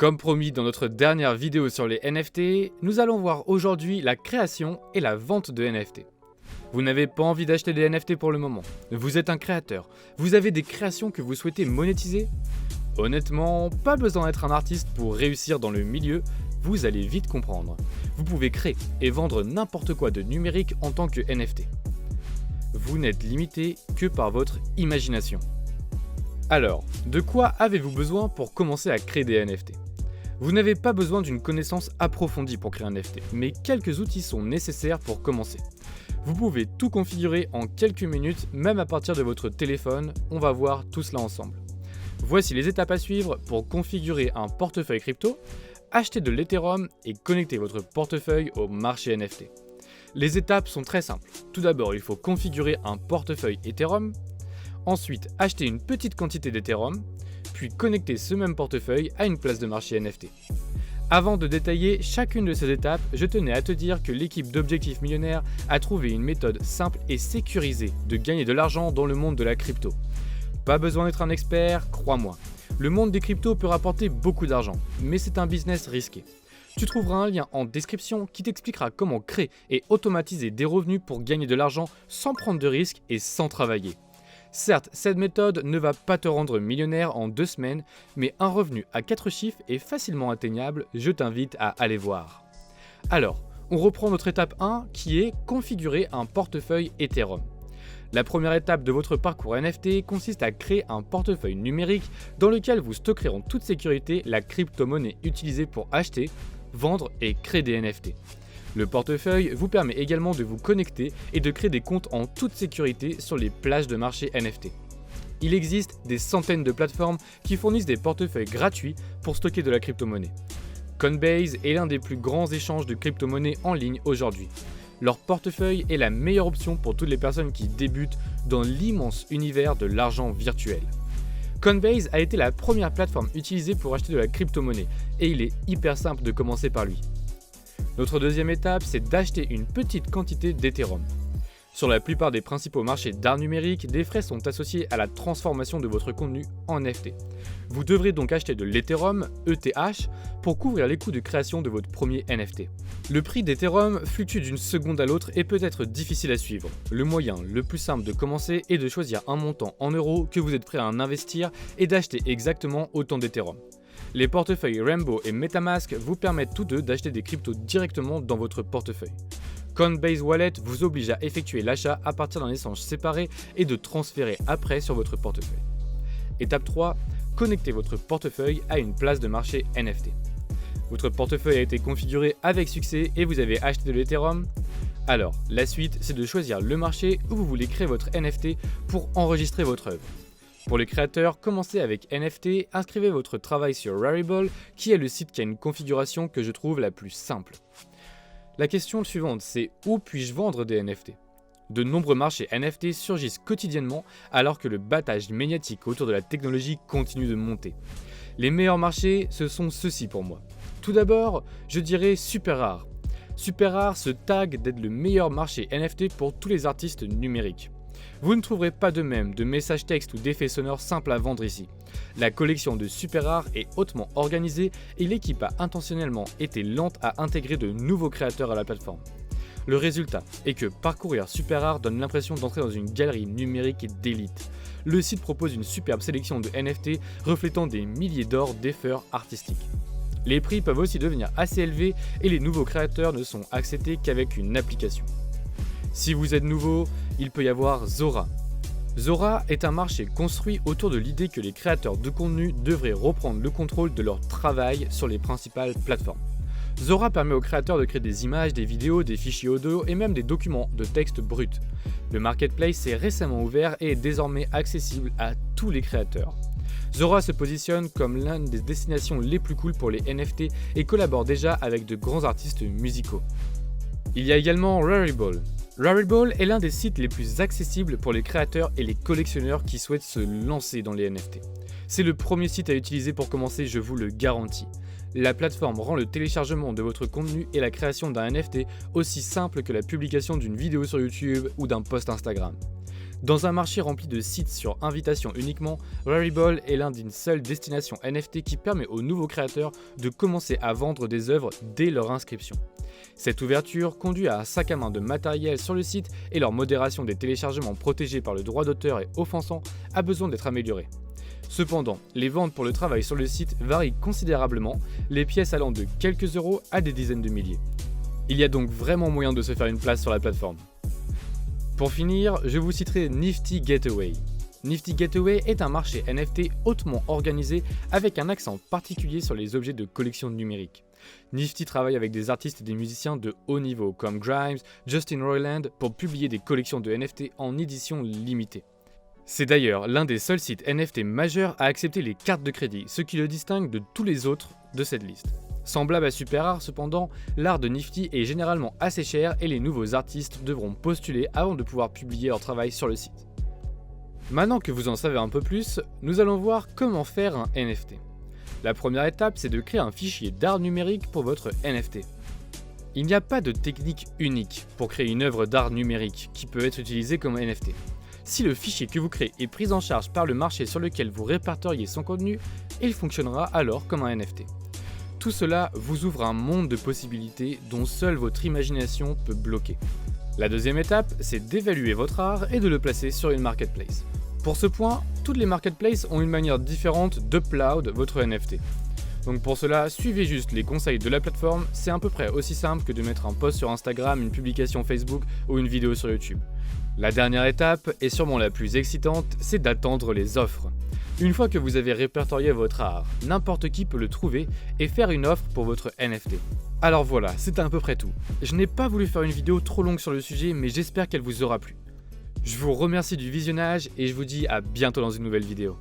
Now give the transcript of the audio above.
Comme promis dans notre dernière vidéo sur les NFT, nous allons voir aujourd'hui la création et la vente de NFT. Vous n'avez pas envie d'acheter des NFT pour le moment, vous êtes un créateur, vous avez des créations que vous souhaitez monétiser? Honnêtement, pas besoin d'être un artiste pour réussir dans le milieu, vous allez vite comprendre. Vous pouvez créer et vendre n'importe quoi de numérique en tant que NFT. Vous n'êtes limité que par votre imagination. Alors, de quoi avez-vous besoin pour commencer à créer des NFT? Vous n'avez pas besoin d'une connaissance approfondie pour créer un NFT, mais quelques outils sont nécessaires pour commencer. Vous pouvez tout configurer en quelques minutes, même à partir de votre téléphone, on va voir tout cela ensemble. Voici les étapes à suivre pour configurer un portefeuille crypto, acheter de l'Ethereum et connecter votre portefeuille au marché NFT. Les étapes sont très simples. Tout d'abord, il faut configurer un portefeuille Ethereum, ensuite acheter une petite quantité d'Ethereum, puis connecter ce même portefeuille à une place de marché NFT. Avant de détailler chacune de ces étapes, je tenais à te dire que l'équipe d'Objectif Millionnaire a trouvé une méthode simple et sécurisée de gagner de l'argent dans le monde de la crypto. Pas besoin d'être un expert, crois-moi. Le monde des cryptos peut rapporter beaucoup d'argent, mais c'est un business risqué. Tu trouveras un lien en description qui t'expliquera comment créer et automatiser des revenus pour gagner de l'argent sans prendre de risques et sans travailler. Certes, cette méthode ne va pas te rendre millionnaire en 2 semaines, mais un revenu à 4 chiffres est facilement atteignable, je t'invite à aller voir. Alors, on reprend notre étape 1 qui est configurer un portefeuille Ethereum. La première étape de votre parcours NFT consiste à créer un portefeuille numérique dans lequel vous stockerez en toute sécurité la crypto-monnaie utilisée pour acheter, vendre et créer des NFT. Le portefeuille vous permet également de vous connecter et de créer des comptes en toute sécurité sur les plages de marché NFT. Il existe des centaines de plateformes qui fournissent des portefeuilles gratuits pour stocker de la crypto-monnaie. Coinbase est l'un des plus grands échanges de crypto-monnaie en ligne aujourd'hui. Leur portefeuille est la meilleure option pour toutes les personnes qui débutent dans l'immense univers de l'argent virtuel. Coinbase a été la première plateforme utilisée pour acheter de la crypto-monnaie et il est hyper simple de commencer par lui. Notre deuxième étape, c'est d'acheter une petite quantité d'Ethereum. Sur la plupart des principaux marchés d'art numérique, des frais sont associés à la transformation de votre contenu en NFT. Vous devrez donc acheter de l'Ethereum, ETH, pour couvrir les coûts de création de votre premier NFT. Le prix d'Ethereum fluctue d'une seconde à l'autre et peut être difficile à suivre. Le moyen le plus simple de commencer est de choisir un montant en euros que vous êtes prêt à en investir et d'acheter exactement autant d'Ethereum. Les portefeuilles Rainbow et MetaMask vous permettent tous deux d'acheter des cryptos directement dans votre portefeuille. Coinbase Wallet vous oblige à effectuer l'achat à partir d'un échange séparé et de transférer après sur votre portefeuille. Étape 3, connectez votre portefeuille à une place de marché NFT. Votre portefeuille a été configuré avec succès et vous avez acheté de l'Ethereum. Alors, la suite, c'est de choisir le marché où vous voulez créer votre NFT pour enregistrer votre œuvre. Pour les créateurs, commencez avec NFT, inscrivez votre travail sur Rarible, qui est le site qui a une configuration que je trouve la plus simple. La question suivante, c'est où puis-je vendre des NFT? De nombreux marchés NFT surgissent quotidiennement alors que le battage médiatique autour de la technologie continue de monter. Les meilleurs marchés, ce sont ceux-ci pour moi. Tout d'abord, je dirais SuperRare. SuperRare se tag d'être le meilleur marché NFT pour tous les artistes numériques. Vous ne trouverez pas de même de messages textes ou d'effets sonores simples à vendre ici. La collection de SuperRare est hautement organisée et l'équipe a intentionnellement été lente à intégrer de nouveaux créateurs à la plateforme. Le résultat est que parcourir SuperRare donne l'impression d'entrer dans une galerie numérique d'élite. Le site propose une superbe sélection de NFT reflétant des milliers d'or d'effeurs artistiques. Les prix peuvent aussi devenir assez élevés et les nouveaux créateurs ne sont acceptés qu'avec une application. Si vous êtes nouveau, il peut y avoir Zora. Zora est un marché construit autour de l'idée que les créateurs de contenu devraient reprendre le contrôle de leur travail sur les principales plateformes. Zora permet aux créateurs de créer des images, des vidéos, des fichiers audio et même des documents de texte bruts. Le marketplace s'est récemment ouvert et est désormais accessible à tous les créateurs. Zora se positionne comme l'une des destinations les plus cool pour les NFT et collabore déjà avec de grands artistes musicaux. Il y a également Rarible. Rarible est l'un des sites les plus accessibles pour les créateurs et les collectionneurs qui souhaitent se lancer dans les NFT. C'est le premier site à utiliser pour commencer, je vous le garantis. La plateforme rend le téléchargement de votre contenu et la création d'un NFT aussi simple que la publication d'une vidéo sur YouTube ou d'un post Instagram. Dans un marché rempli de sites sur invitation uniquement, Rarible est l'un d'une seule destination NFT qui permet aux nouveaux créateurs de commencer à vendre des œuvres dès leur inscription. Cette ouverture conduit à un sac à main de matériel sur le site et leur modération des téléchargements protégés par le droit d'auteur et offensant a besoin d'être améliorée. Cependant, les ventes pour le travail sur le site varient considérablement, les pièces allant de quelques euros à des dizaines de milliers. Il y a donc vraiment moyen de se faire une place sur la plateforme. Pour finir, je vous citerai Nifty Gateway. Nifty Gateway est un marché NFT hautement organisé avec un accent particulier sur les objets de collection numérique. Nifty travaille avec des artistes et des musiciens de haut niveau comme Grimes, Justin Roiland pour publier des collections de NFT en édition limitée. C'est d'ailleurs l'un des seuls sites NFT majeurs à accepter les cartes de crédit, ce qui le distingue de tous les autres de cette liste. Semblable à Super Rare cependant, l'art de Nifty est généralement assez cher et les nouveaux artistes devront postuler avant de pouvoir publier leur travail sur le site. Maintenant que vous en savez un peu plus, nous allons voir comment faire un NFT. La première étape, c'est de créer un fichier d'art numérique pour votre NFT. Il n'y a pas de technique unique pour créer une œuvre d'art numérique qui peut être utilisée comme NFT. Si le fichier que vous créez est pris en charge par le marché sur lequel vous répertoriez son contenu, il fonctionnera alors comme un NFT. Tout cela vous ouvre un monde de possibilités dont seule votre imagination peut bloquer. La deuxième étape, c'est d'évaluer votre art et de le placer sur une marketplace. Pour ce point, toutes les marketplaces ont une manière différente d'upload votre NFT. Donc pour cela, suivez juste les conseils de la plateforme, c'est à peu près aussi simple que de mettre un post sur Instagram, une publication Facebook ou une vidéo sur YouTube. La dernière étape, et sûrement la plus excitante, c'est d'attendre les offres. Une fois que vous avez répertorié votre art, n'importe qui peut le trouver et faire une offre pour votre NFT. Alors voilà, c'est à peu près tout. Je n'ai pas voulu faire une vidéo trop longue sur le sujet, mais j'espère qu'elle vous aura plu. Je vous remercie du visionnage et je vous dis à bientôt dans une nouvelle vidéo.